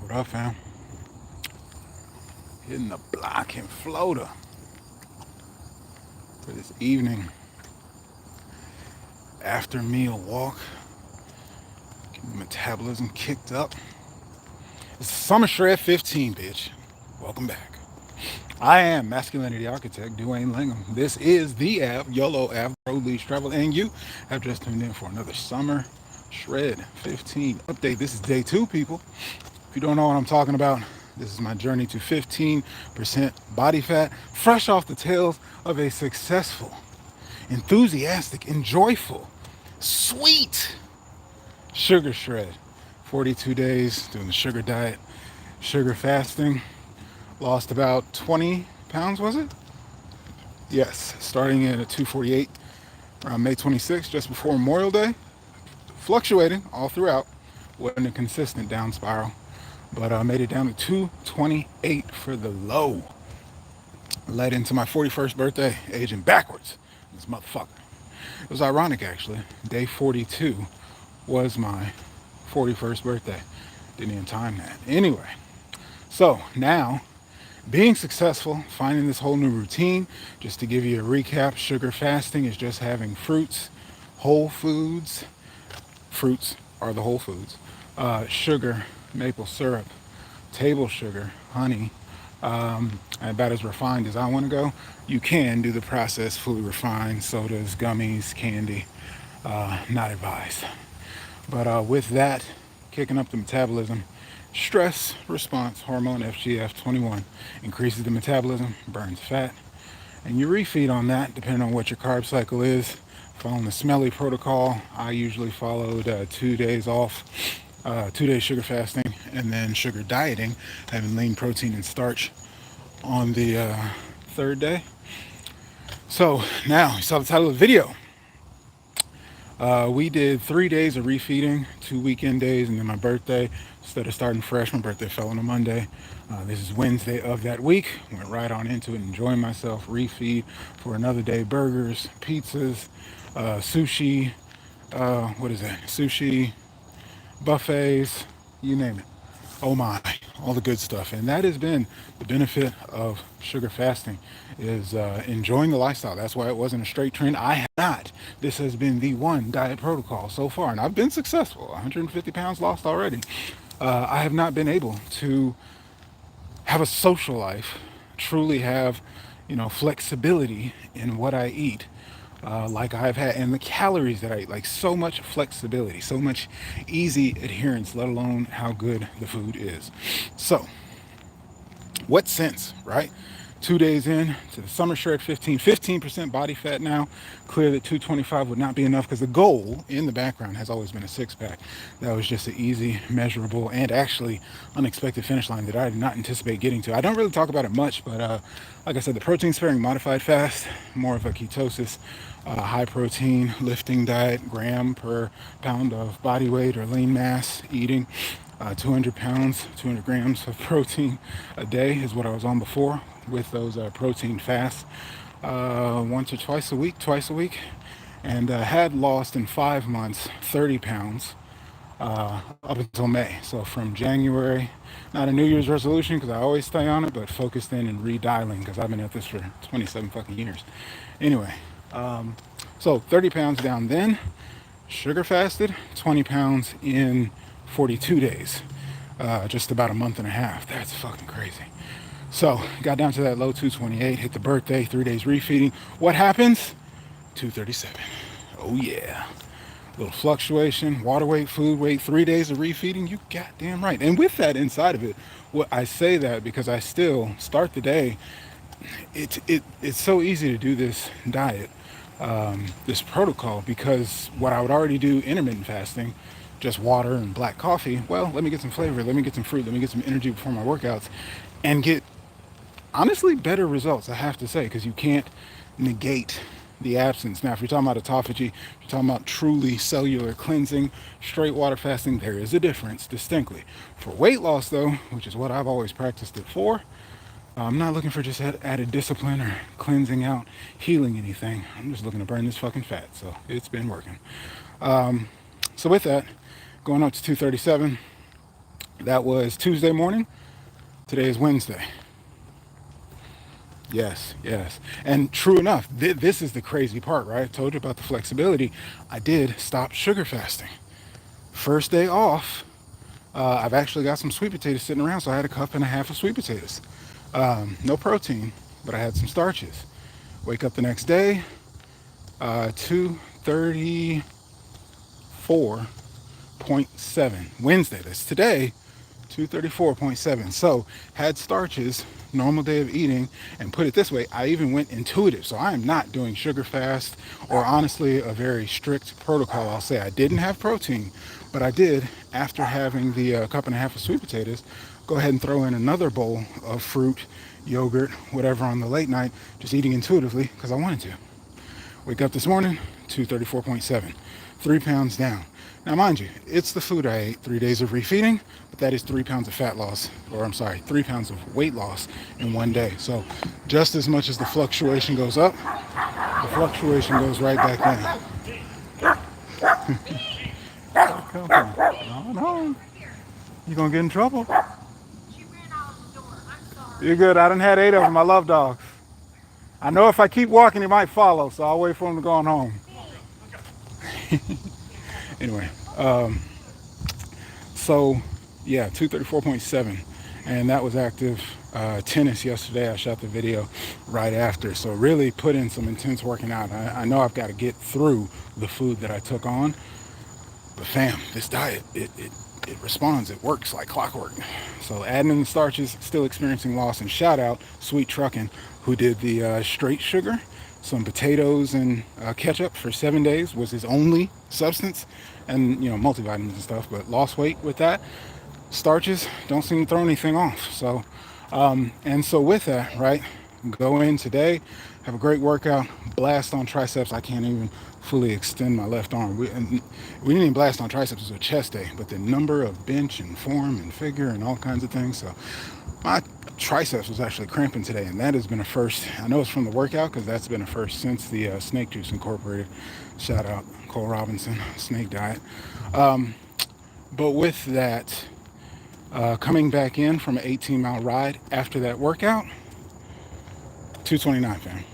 What up, fam? Hitting the block in Florida for this evening after meal walk. Getting the metabolism kicked up. It's Summer Shred-15, bitch. Welcome back. I am Masculinity Architect Dwayne Langham. This is the app, Yolo Ave, Road Leads Travel, and you have just tuned in for another Summer Shred-15 update. This is day 2, people. If you don't know what I'm talking about, this is my journey to 15% body fat, fresh off the tails of a successful, enthusiastic, and joyful, sweet sugar shred. 42 days doing the sugar diet, sugar fasting. Lost about 20 pounds, was it? Yes, starting in at 248 around May 26th, just before Memorial Day. Fluctuating all throughout. Wasn't a consistent down spiral, but I made it down to 228 for the low. Led into my 41st birthday, aging backwards. This motherfucker. It was ironic, actually. Day 42 was my 41st birthday. Didn't even time that. Anyway, so now being successful, finding this whole new routine. Just to give you a recap, sugar fasting is just having fruits, whole foods. Fruits are the whole foods. Sugar, maple syrup, table sugar, honey, about as refined as I want to go. You can do the processed food, refined sodas, gummies, candy. Not advised. But with that, kicking up the metabolism, stress response hormone FGF21 increases the metabolism, burns fat, and you refeed on that depending on what your carb cycle is. Following the smelly protocol, I usually followed 2 days off, 2 days sugar fasting, and then sugar dieting, having lean protein and starch on the third day. So now you saw the title of the video. We did 3 days of refeeding, 2 weekend days, and then my birthday. Instead of starting fresh, my birthday fell on a Monday. This is Wednesday of that week. Went right on into it, enjoying myself. Refeed for another day. Burgers, pizzas, sushi. What is that? Sushi, buffets, you name it. Oh my, all the good stuff. And that has been the benefit of sugar fasting, is enjoying the lifestyle. That's why it wasn't a straight trend. I have not. This has been the one diet protocol so far, and I've been successful. 150 pounds lost already. I have not been able to have a social life, truly have, flexibility in what I eat, like I've had, and the calories that I eat, like so much flexibility, so much easy adherence, let alone how good the food is. So, what sense, right? 2 days in to the summer shred 15% body fat now. Clear that 225 would not be enough because the goal in the background has always been a six pack. That was just an easy, measurable, and actually unexpected finish line that I did not anticipate getting to. I don't really talk about it much, but like I said, the protein sparing modified fast, more of a ketosis, high protein lifting diet, gram per pound of body weight or lean mass eating. 200 pounds, 200 grams of protein a day is what I was on before with those protein fasts. Once or twice a week. And had lost in 5 months 30 pounds up until May. So from January, not a New Year's resolution because I always stay on it, but focused in and redialing because I've been at this for 27 fucking years. Anyway, so 30 pounds down then, sugar fasted, 20 pounds in 42 days, just about a month and a half. That's fucking crazy. So got down to that low 228, hit the birthday, 3 days refeeding. What happens? 237. Oh yeah. Little fluctuation, water weight, food weight, 3 days of refeeding. You goddamn right. And with that inside of it, what I say that because I still start the day. It's so easy to do this diet, this protocol, because what I would already do intermittent fasting, just water and black coffee. Well, let me get some flavor, let me get some fruit, let me get some energy before my workouts, and get honestly better results, I have to say, because you can't negate the absence. Now, if you're talking about autophagy, if you're talking about truly cellular cleansing, straight water fasting, there is a difference distinctly. For weight loss, though, which is what I've always practiced it for, I'm not looking for just added discipline or cleansing out, healing anything. I'm just looking to burn this fucking fat. So it's been working. So with that, going up to 237, That was Tuesday morning. Today is Wednesday. Yes, yes. And true enough, this is the crazy part, right? I told you about the flexibility. I did stop sugar fasting. First day off, I've actually got some sweet potatoes sitting around, so I had a cup and a half of sweet potatoes. No protein, but I had some starches. Wake up the next day, 234.7. Wednesday, that's today, 234.7. So had starches, normal day of eating, and put it this way, I even went intuitive. So I am not doing sugar fast or honestly a very strict protocol. I'll say I didn't have protein, but I did, after having the cup and a half of sweet potatoes, go ahead and throw in another bowl of fruit, yogurt, whatever on the late night, just eating intuitively because I wanted to. Wake up this morning, 234.7, 3 pounds down. Now, mind you, it's the food I ate, 3 days of refeeding, but that is 3 pounds of fat loss, or I'm sorry, 3 pounds of weight loss in one day. So just as much as the fluctuation goes up, the fluctuation goes right back down. Come on. No. You're going to get in trouble. You're good. I done had 8 of them. I love dogs. I know if I keep walking, he might follow, so I'll wait for him to go on home. Anyway, so yeah, 234.7, and that was active tennis yesterday. I shot the video right after, so really put in some intense working out. I know I've got to get through the food that I took on, but fam, this diet, it responds, it works like clockwork. So adding in the starches, still experiencing loss, and shout out Sweet Truckin', who did the straight sugar, some potatoes and ketchup for 7 days was his only substance, and multivitamins and stuff, but lost weight with that. Starches don't seem to throw anything off. So and so with that, right, go in today, have a great workout, blast on triceps. I can't even fully extend my left arm. We didn't even blast on triceps, it was a chest day, but the number of bench and form and figure and all kinds of things. So my triceps was actually cramping today, and that has been a first. I know it's from the workout because that's been a first since the snake juice incorporated. Shout out Cole Robinson, snake diet. But with that, coming back in from an 18-mile ride after that workout, 229, fam.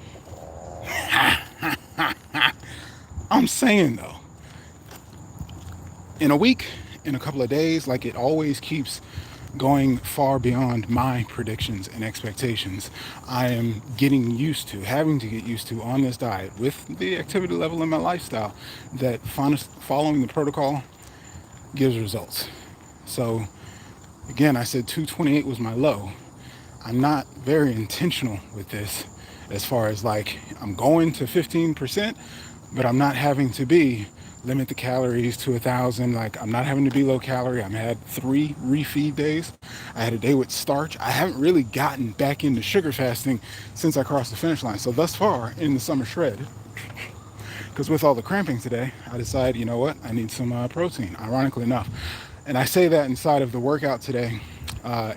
I'm saying though, in a week, in a couple of days, like it always keeps going far beyond my predictions and expectations. I am having to get used to on this diet with the activity level in my lifestyle that following the protocol gives results. So again, I said 228 was my low. I'm not very intentional with this as far as like I'm going to 15%, but I'm not having to limit the calories to 1,000. Like I'm not having to be low calorie. I've had 3 refeed days. I had a day with starch. I haven't really gotten back into sugar fasting since I crossed the finish line. So thus far in the summer shred, because with all the cramping today, I decided, you know what, I need some protein, ironically enough. And I say that inside of the workout today,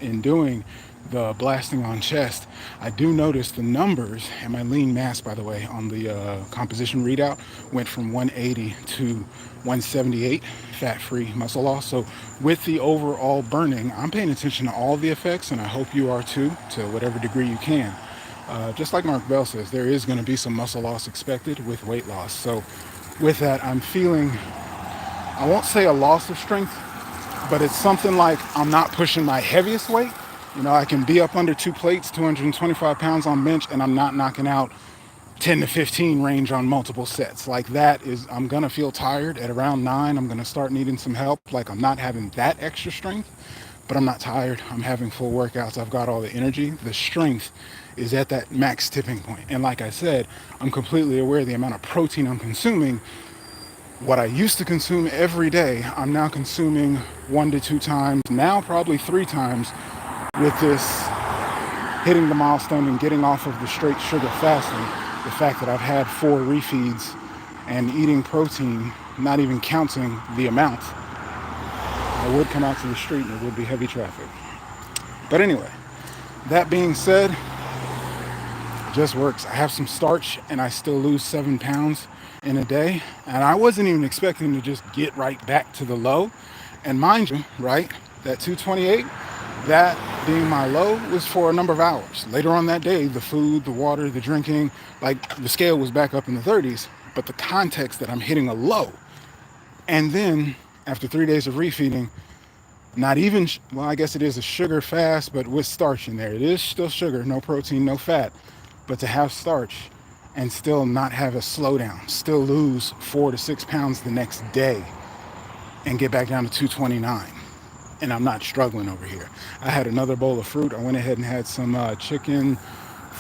in doing the blasting on chest, I do notice the numbers, and my lean mass, by the way, on the composition readout went from 180 to 178 fat-free muscle loss. So with the overall burning, I'm paying attention to all the effects, and I hope you are too, to whatever degree you can. Just like Mark Bell says, there is going to be some muscle loss expected with weight loss. So with that, I'm feeling, I won't say a loss of strength, but it's something like I'm not pushing my heaviest weight. I can be up under 2 plates, 225 pounds on bench, and I'm not knocking out 10 to 15 range on multiple sets. Like that is, I'm going to feel tired at around 9. I'm going to start needing some help. Like I'm not having that extra strength, but I'm not tired. I'm having full workouts. I've got all the energy. The strength is at that max tipping point. And like I said, I'm completely aware of the amount of protein I'm consuming. What I used to consume every day, I'm now consuming 1 to 2 times, now probably 3 times, with this hitting the milestone and getting off of the straight sugar fasting. The fact that I've had 4 refeeds and eating protein, not even counting the amount, I would come out to the street and there would be heavy traffic. But anyway, that being said, it just works. I have some starch and I still lose 7 pounds in a day. And I wasn't even expecting to just get right back to the low. And mind you, right, That 228, that being my low, was for a number of hours. Later on that day, the food, the water, the drinking, like the scale was back up in the 30s, but the context that I'm hitting a low. And then after 3 days of refeeding, not even, well, I guess it is a sugar fast, but with starch in there. It is still sugar, no protein, no fat. But to have starch and still not have a slowdown, still lose 4 to 6 pounds the next day and get back down to 229. And I'm not struggling over here. I had another bowl of fruit. I went ahead and had some chicken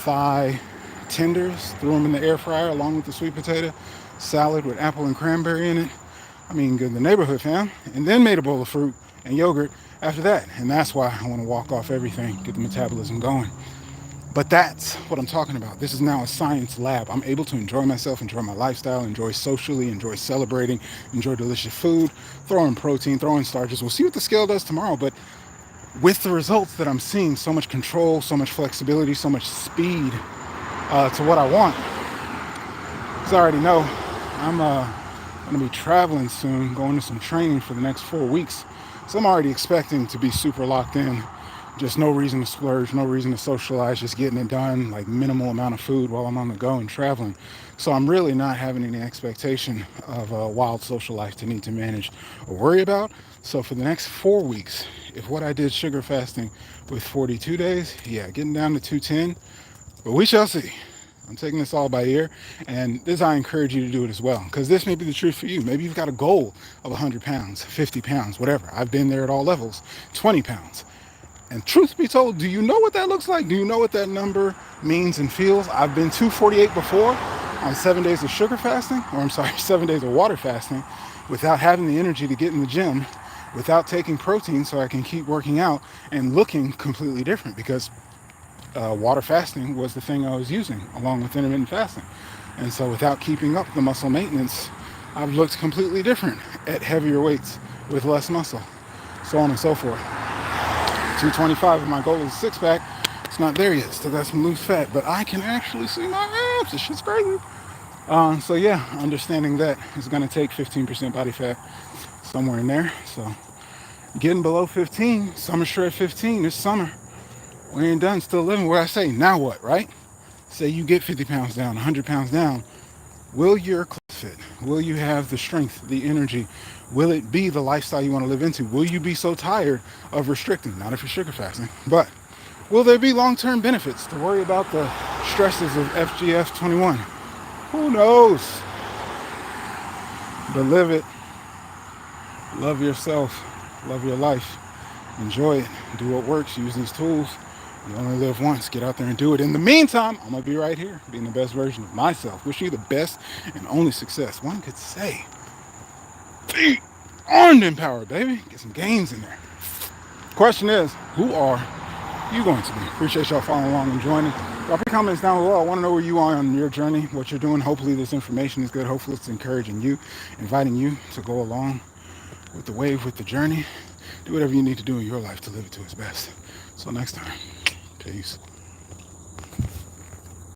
thigh tenders, threw them in the air fryer along with the sweet potato salad with apple and cranberry in it. I mean, good in the neighborhood, fam. And then made a bowl of fruit and yogurt after that. And that's why I want to walk off everything, get the metabolism going. But that's what I'm talking about. This is now a science lab. I'm able to enjoy myself, enjoy my lifestyle, enjoy socially, enjoy celebrating, enjoy delicious food, throw in protein, throw in starches. We'll see what the scale does tomorrow, but with the results that I'm seeing, so much control, so much flexibility, so much speed to what I want. Because I already know I'm going to be traveling soon, going to some training for the next 4 weeks. So I'm already expecting to be super locked in. Just no reason to splurge, no reason to socialize, just getting it done, like minimal amount of food while I'm on the go and traveling. So I'm really not having any expectation of a wild social life to need to manage or worry about. So for the next 4 weeks, if what I did sugar fasting with 42 days, yeah, getting down to 210, but we shall see. I'm taking this all by ear, and this I encourage you to do it as well, because this may be the truth for you. Maybe you've got a goal of 100 pounds, 50 pounds, whatever. I've been there at all levels, 20 pounds. And truth be told, do you know what that looks like? Do you know what that number means and feels? I've been 248 before on 7 days of sugar fasting, or I'm sorry, 7 days of water fasting, without having the energy to get in the gym, without taking protein so I can keep working out and looking completely different, because water fasting was the thing I was using along with intermittent fasting. And so without keeping up the muscle maintenance, I've looked completely different at heavier weights with less muscle, so on and so forth. 225 is my goal is a six-pack. It's not there yet, still got some loose fat, but I can actually see my abs. This shit's crazy. So yeah, understanding that it's going to take 15% body fat somewhere in there. So getting below 15, summer shred 15 this summer. We ain't done, still living. Where I say, now what, right? Say you get 50 pounds down, 100 pounds down. Will your clothes fit? Will you have the strength, the energy? Will it be the lifestyle you want to live into? Will you be so tired of restricting? Not if you're sugar fasting, but will there be long-term benefits to worry about the stresses of FGF 21? Who knows? But live it. Love yourself. Love your life. Enjoy it. Do what works. Use these tools. You only live once. Get out there and do it. In the meantime, I'm going to be right here, being the best version of myself. Wishing you the best and only success. One could say, be armed and empowered, baby. Get some gains in there. Question is, who are you going to be? Appreciate y'all following along and joining. Drop your comments down below. I want to know where you are on your journey, what you're doing. Hopefully this information is good. Hopefully it's encouraging you, inviting you to go along with the wave, with the journey. Do whatever you need to do in your life to live it to its best. So next time, peace.